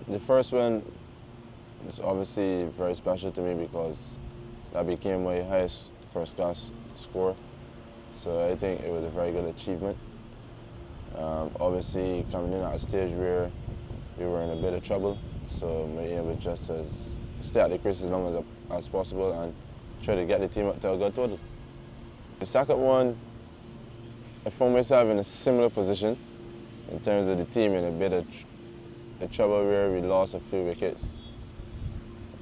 The first one was obviously very special to me because that became my highest first-class score. So I think it was a very good achievement. Obviously, coming in at a stage where we were in a bit of trouble, so my aim was just to stay at the crease as long as possible and try to get the team up to a good total. The second one, I found myself in a similar position in terms of the team in a bit of trouble where we lost a few wickets.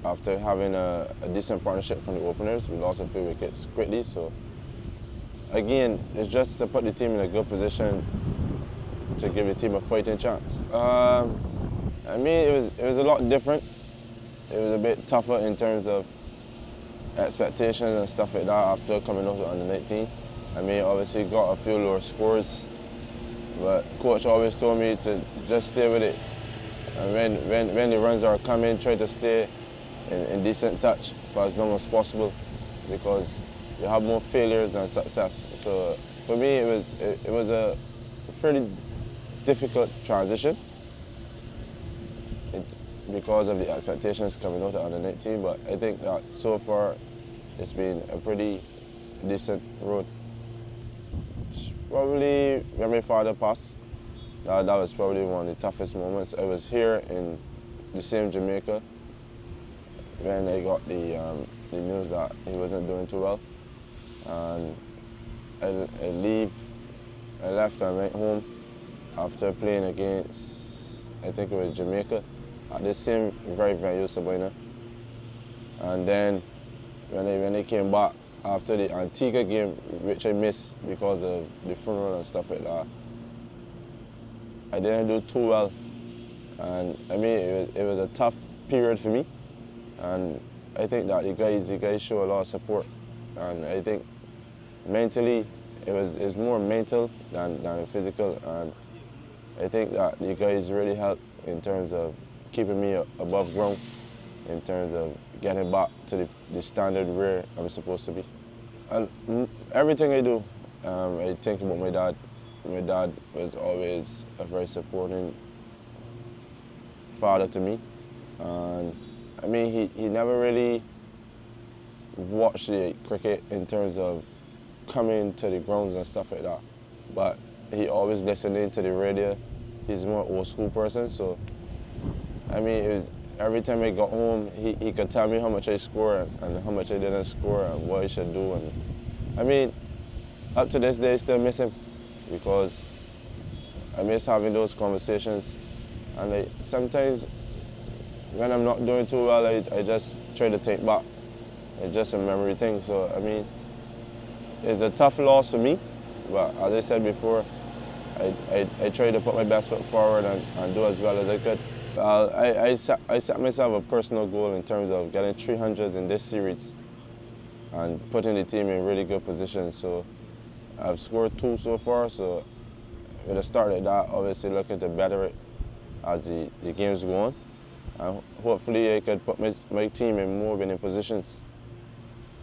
After having a decent partnership from the openers, we lost a few wickets quickly. So again, it's just to put the team in a good position to give the team a fighting chance. I mean, it was a lot different. It was a bit tougher in terms of expectations and stuff like that after coming out of under 19. I mean, obviously got a few lower scores, but coach always told me to just stay with it. And when the runs are coming, try to stay in decent touch for as long as possible, because you have more failures than success. So for me, it was a fairly difficult transition because of the expectations coming out of under 19. But I think that so far it's been a pretty decent road. Probably when my father passed, that was probably one of the toughest moments. I was here in the same Jamaica when I got the news that he wasn't doing too well. And I left and went home after playing against, I think it was Jamaica, at the same very venue, Sabina. And then when I came back after the Antigua game, which I missed because of the funeral and stuff like that, I didn't do too well. And I mean, it was a tough period for me. And I think that the guys show a lot of support. And I think mentally, it was more mental than physical. And I think that the guys really helped in terms of keeping me above ground, in terms of getting back to the standard where I'm supposed to be. And everything I do, I think about my dad. My dad was always a very supporting father to me. And I mean, he never really watched the cricket in terms of coming to the grounds and stuff like that. But he always listened in to the radio. He's a more old school person, so I mean, it was every time I got home, he could tell me how much I scored and how much I didn't score and what I should do. And I mean, up to this day, I still miss him because I miss having those conversations. And sometimes when I'm not doing too well, I just try to think back. It's just a memory thing. So, I mean, it's a tough loss for me, but as I said before, I try to put my best foot forward and do as well as I could. I set myself a personal goal in terms of getting 300s in this series and putting the team in really good position. So I've scored 2 so far, so with a start like that, obviously looking to better it as the games go on. And hopefully I could put my team in more winning positions.